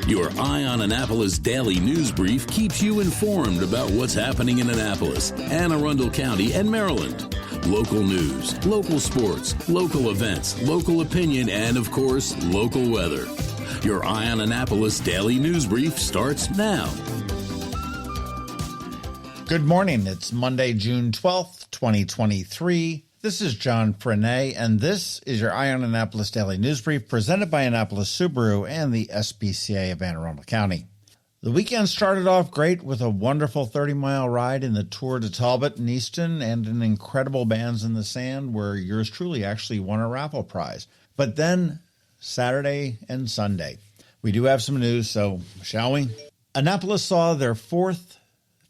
Your Eye on Annapolis daily news brief keeps you informed about what's happening in Annapolis, Anne Arundel County, and Maryland. Local news, local sports, local events, local opinion, and, of course, local weather. Your Eye on Annapolis daily news brief starts now. Good morning. It's Monday, June 12th, 2023. This is John Frenaye, and this is your Eye on Annapolis Daily News Brief presented by Annapolis Subaru and the SPCA of Anne Arundel County. The weekend started off great with a wonderful 30-mile ride in the Tour de Talbot in Easton and an incredible Bands in the Sand where yours truly actually won a raffle prize. But then Saturday and Sunday, we do have some news, so shall we? Annapolis saw their 4th,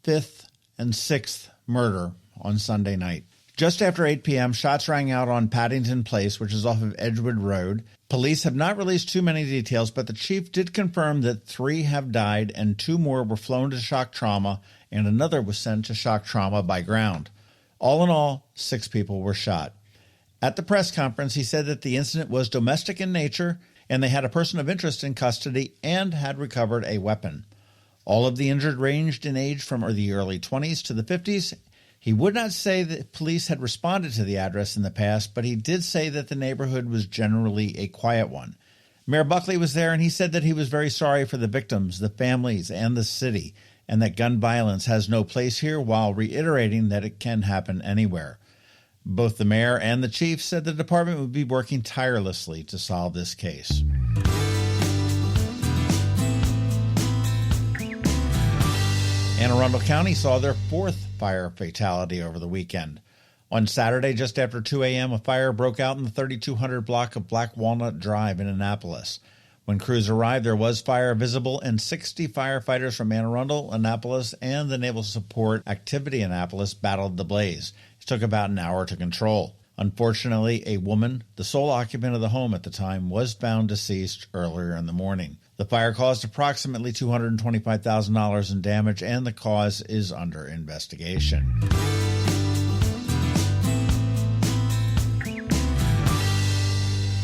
5th, and 6th murder on Sunday night. Just after 8 p.m., shots rang out on Paddington Place, which is off of Edgewood Road. Police have not released too many details, but the chief did confirm that 3 have died and 2 more were flown to shock trauma, and another was sent to shock trauma by ground. All in all, 6 people were shot. At the press conference, he said that the incident was domestic in nature, and they had a person of interest in custody and had recovered a weapon. All of the injured ranged in age from the early 20s to the 50s. He would not say that police had responded to the address in the past, but he did say that the neighborhood was generally a quiet one. Mayor Buckley was there, and he said that he was very sorry for the victims, the families, and the city, and that gun violence has no place here, while reiterating that it can happen anywhere. Both the mayor and the chief said the department would be working tirelessly to solve this case. Anne Arundel County saw their 4th fire fatality over the weekend. On Saturday, just after 2 a.m., a fire broke out in the 3200 block of Black Walnut Drive in Annapolis. When crews arrived, there was fire visible, and 60 firefighters from Anne Arundel, Annapolis, and the Naval Support Activity Annapolis battled the blaze. It took about an hour to control. Unfortunately, a woman, the sole occupant of the home at the time, was found deceased earlier in the morning. The fire caused approximately $225,000 in damage, and the cause is under investigation.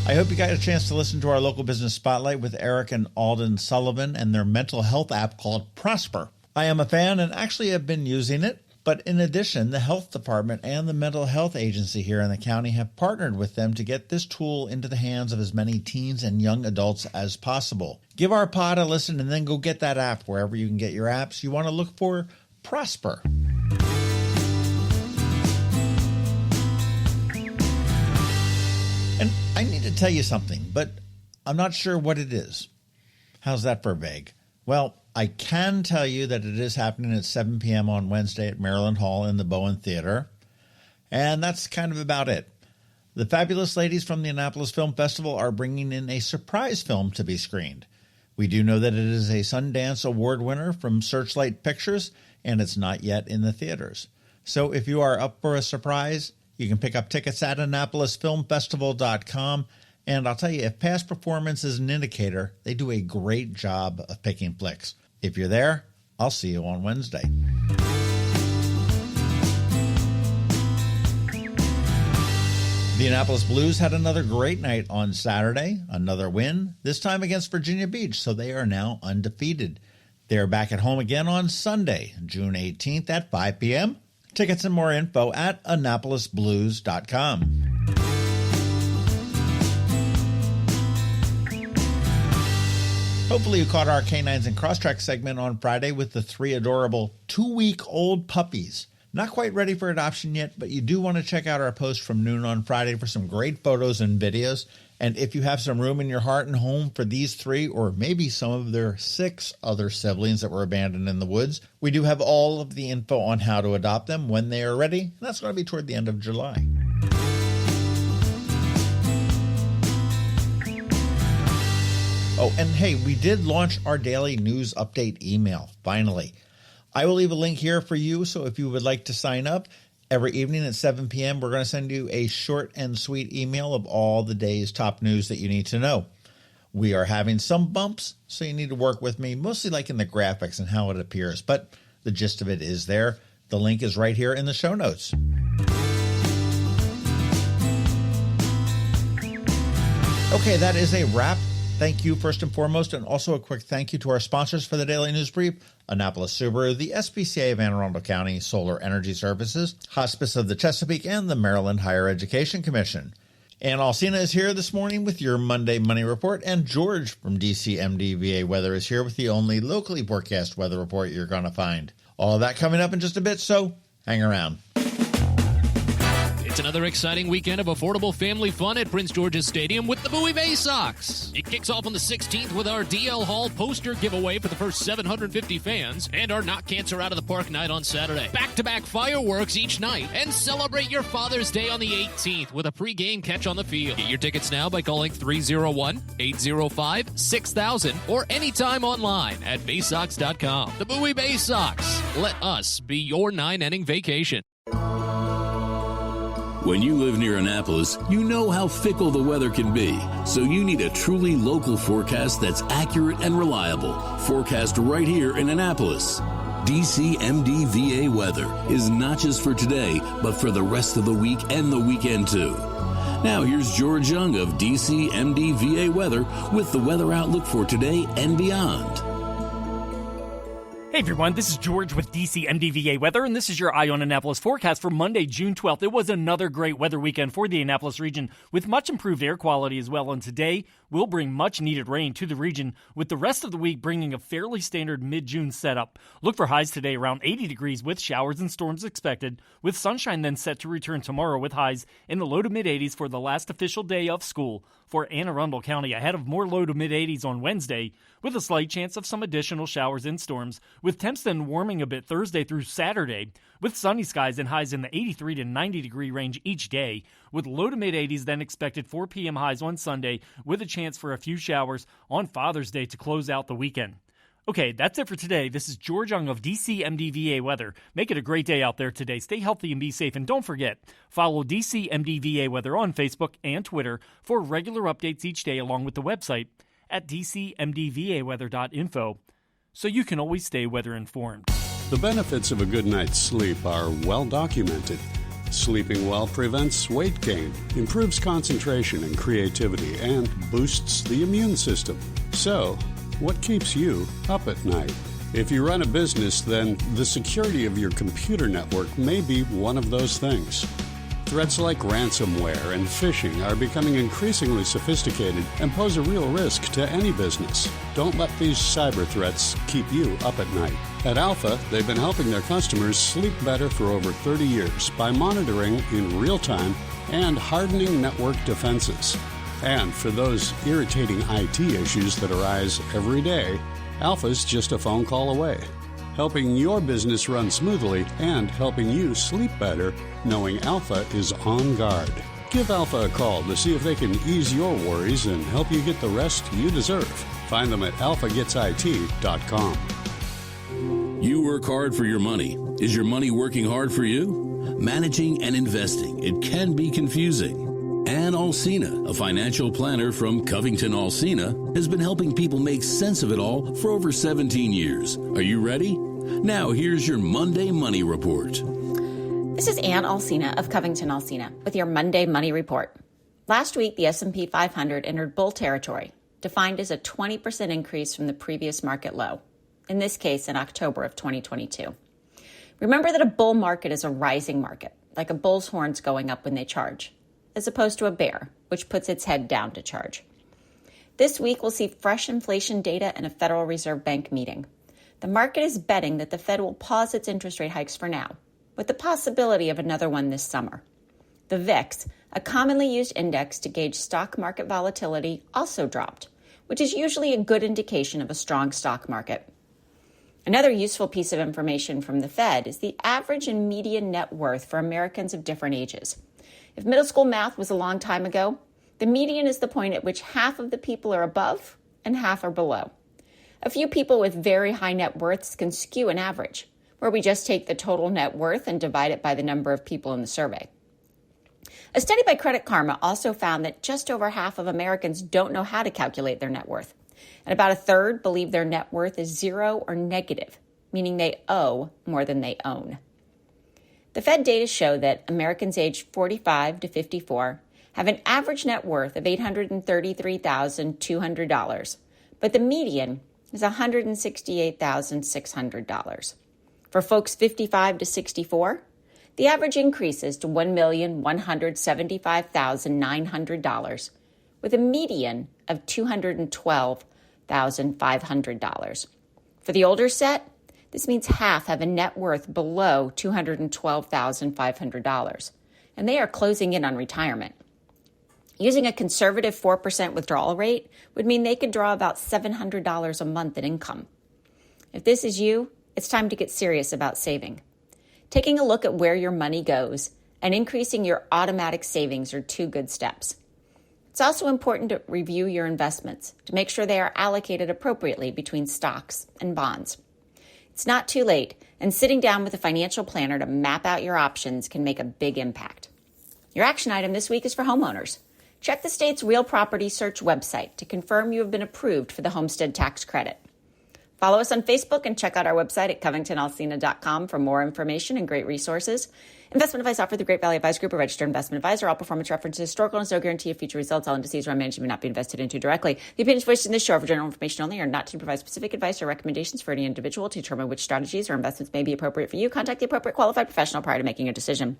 I hope you got a chance to listen to our local business spotlight with Eric and Alden Sullivan and their mental health app called Prosper. I am a fan and actually have been using it. But in addition, the health department and the mental health agency here in the county have partnered with them to get this tool into the hands of as many teens and young adults as possible. Give our pod a listen and then go get that app wherever you can get your apps. You want to look for Prosper. And I need to tell you something, but I'm not sure what it is. How's that for vague? Well, I can tell you that it is happening at 7 p.m. on Wednesday at Maryland Hall in the Bowen Theater. And that's kind of about it. The fabulous ladies from the Annapolis Film Festival are bringing in a surprise film to be screened. We do know that it is a Sundance Award winner from Searchlight Pictures, and it's not yet in the theaters. So if you are up for a surprise, you can pick up tickets at AnnapolisFilmFestival.com. And I'll tell you, if past performance is an indicator, they do a great job of picking flicks. If you're there, I'll see you on Wednesday. The Annapolis Blues had another great night on Saturday, another win, this time against Virginia Beach, so they are now undefeated. They are back at home again on Sunday, June 18th at 5 p.m. Tickets and more info at AnnapolisBlues.com. Hopefully you caught our Canines and Crosstrack segment on Friday with the 3 adorable 2-week-old puppies. Not quite ready for adoption yet, but you do want to check out our post from noon on Friday for some great photos and videos. And if you have some room in your heart and home for these 3 or maybe some of their 6 other siblings that were abandoned in the woods, we do have all of the info on how to adopt them when they are ready. And that's going to be toward the end of July. Oh, and hey, we did launch our daily news update email, finally. I will leave a link here for you, so if you would like to sign up, every evening at 7 p.m., we're going to send you a short and sweet email of all the day's top news that you need to know. We are having some bumps, so you need to work with me, mostly like in the graphics and how it appears, but the gist of it is there. The link is right here in the show notes. Okay, that is a wrap Thank you first and foremost, and also a quick thank you to our sponsors for the Daily News Brief: Annapolis Subaru, the SPCA of Anne Arundel County, Solar Energy Services, Hospice of the Chesapeake, and the Maryland Higher Education Commission. Ann Alsina is here this morning with your Monday Money Report, and George from DCMDVA Weather is here with the only locally forecast weather report you're going to find. All of that coming up in just a bit, so hang around. It's another exciting weekend of affordable family fun at Prince George's Stadium with the Bowie Bay Sox. It kicks off on the 16th with our DL Hall poster giveaway for the first 750 fans and our Not Cancer Out of the Park night on Saturday. Back-to-back fireworks each night, and celebrate your Father's Day on the 18th with a pregame catch on the field. Get your tickets now by calling 301-805-6000 or anytime online at baysox.com. The Bowie Bay Sox. Let us be your 9-inning vacation. When you live near Annapolis, you know how fickle the weather can be. So you need a truly local forecast that's accurate and reliable. Forecast right here in Annapolis. DCMDVA Weather is not just for today, but for the rest of the week and the weekend too. Now here's George Young of DCMDVA Weather with the weather outlook for today and beyond. Hey everyone, this is George with DCMDVA Weather, and this is your Eye on Annapolis forecast for Monday, June 12th. It was another great weather weekend for the Annapolis region with much improved air quality as well, and today will bring much needed rain to the region, with the rest of the week bringing a fairly standard mid-June setup. Look for highs today around 80 degrees with showers and storms expected, with sunshine then set to return tomorrow with highs in the low to mid-80s for the last official day of school for Anne Arundel County, ahead of more low to mid-80s on Wednesday, with a slight chance of some additional showers and storms, with temps then warming a bit Thursday through Saturday, with sunny skies and highs in the 83 to 90 degree range each day, with low to mid-80s then expected 4 p.m. highs on Sunday, with a chance for a few showers on Father's Day to close out the weekend. Okay, that's it for today. This is George Young of DCMDVA Weather. Make it a great day out there today. Stay healthy and be safe. And don't forget, follow DCMDVA Weather on Facebook and Twitter for regular updates each day, along with the website at dcmdvaweather.info, so you can always stay weather informed. The benefits of a good night's sleep are well documented. Sleeping well prevents weight gain, improves concentration and creativity, and boosts the immune system. So, what keeps you up at night? If you run a business, then the security of your computer network may be one of those things. Threats like ransomware and phishing are becoming increasingly sophisticated and pose a real risk to any business. Don't let these cyber threats keep you up at night. At Alpha, they've been helping their customers sleep better for over 30 years by monitoring in real time and hardening network defenses. And for those irritating IT issues that arise every day, Alpha's just a phone call away, helping your business run smoothly and helping you sleep better, knowing Alpha is on guard. Give Alpha a call to see if they can ease your worries and help you get the rest you deserve. Find them at alphagetsit.com. You work hard for your money. Is your money working hard for you? Managing and investing, it can be confusing. Ann Alsina, a financial planner from CovingtonAlsina, has been helping people make sense of it all for over 17 years. Are you ready? Now here's your Monday Money Report. This is Ann Alsina of CovingtonAlsina with your Monday Money Report. Last week, the S&P 500 entered bull territory, defined as a 20% increase from the previous market low, in this case in October of 2022. Remember that a bull market is a rising market, like a bull's horns going up when they charge, as opposed to a bear, which puts its head down to charge. This week, we'll see fresh inflation data and a Federal Reserve Bank meeting. The market is betting that the Fed will pause its interest rate hikes for now, with the possibility of another one this summer. The VIX, a commonly used index to gauge stock market volatility, also dropped, which is usually a good indication of a strong stock market. Another useful piece of information from the Fed is the average and median net worth for Americans of different ages. If middle school math was a long time ago, the median is the point at which half of the people are above and half are below. A few people with very high net worths can skew an average, where we just take the total net worth and divide it by the number of people in the survey. A study by Credit Karma also found that just over half of Americans don't know how to calculate their net worth, and about a third believe their net worth is zero or negative, meaning they owe more than they own. The Fed data show that Americans aged 45 to 54 have an average net worth of $833,200, but the median is $168,600. For folks 55 to 64, the average increases to $1,175,900, with a median of $212,500. For the older set, this means half have a net worth below $212,500, and they are closing in on retirement. Using a conservative 4% withdrawal rate would mean they could draw about $700 a month in income. If this is you, it's time to get serious about saving. Taking a look at where your money goes and increasing your automatic savings are two good steps. It's also important to review your investments to make sure they are allocated appropriately between stocks and bonds. It's not too late, and sitting down with a financial planner to map out your options can make a big impact. Your action item this week is for homeowners. Check the state's Real Property Search website to confirm you have been approved for the homestead tax credit. Follow us on Facebook and check out our website at CovingtonAlsina.com for more information and great resources. Investment advice offered through Great Valley Advisory Group, a registered investment advisor. All performance references historical and there's no guarantee of future results. All indices are unmanaged and may not be invested into directly. The opinions voiced in this show are for general information only, are not to provide specific advice or recommendations for any individual. To determine which strategies or investments may be appropriate for you, contact the appropriate qualified professional prior to making a decision.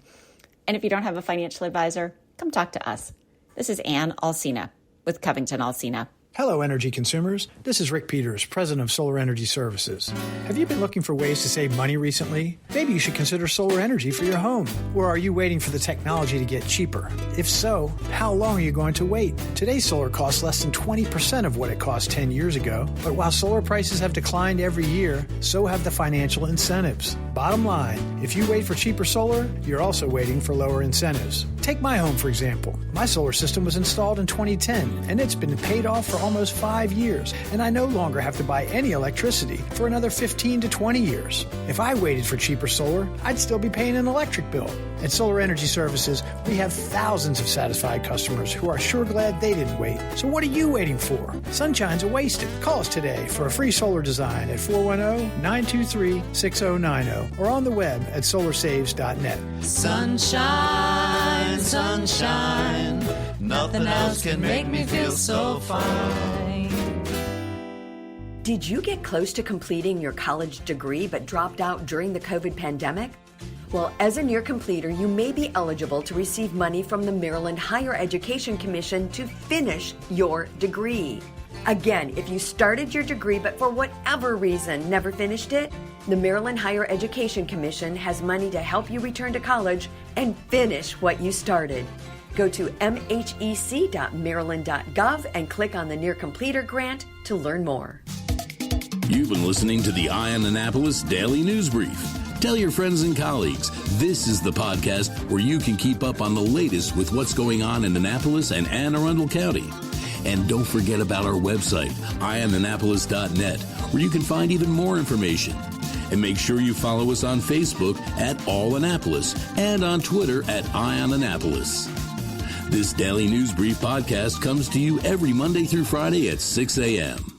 And if you don't have a financial advisor, come talk to us. This is Ann Alsina with Covington Alsina. Hello, energy consumers. This is Rick Peters, president of Solar Energy Services. Have you been looking for ways to save money recently? Maybe you should consider solar energy for your home. Or are you waiting for the technology to get cheaper? If so, how long are you going to wait? Today's solar costs less than 20% of what it cost 10 years ago. But while solar prices have declined every year, so have the financial incentives. Bottom line, if you wait for cheaper solar, you're also waiting for lower incentives. Take my home, for example. My solar system was installed in 2010, and it's been paid off for almost 5 years, and I no longer have to buy any electricity for another 15 to 20 years. If I waited for cheaper solar, I'd still be paying an electric bill. At Solar Energy Services, we have thousands of satisfied customers who are sure glad they didn't wait. So what are you waiting for? Sunshine's a wasted. Call us today for a free solar design at 410-923-6090 or on the web at solarsaves.net. Sunshine, sunshine, nothing else can make me feel so fine. Did you get close to completing your college degree but dropped out during the COVID pandemic? Well, as a near completer, you may be eligible to receive money from the Maryland Higher Education Commission to finish your degree. Again, if you started your degree but for whatever reason never finished it, the Maryland Higher Education Commission has money to help you return to college and finish what you started. Go to mhec.maryland.gov and click on the Near Completer grant to learn more. You've been listening to the Eye on Annapolis Daily News Brief. Tell your friends and colleagues, this is the podcast where you can keep up on the latest with what's going on in Annapolis and Anne Arundel County. And don't forget about our website, eyeonannapolis.net, where you can find even more information. And make sure you follow us on Facebook at All Annapolis and on Twitter at Eye on Annapolis. This Daily News Brief podcast comes to you every Monday through Friday at 6 a.m.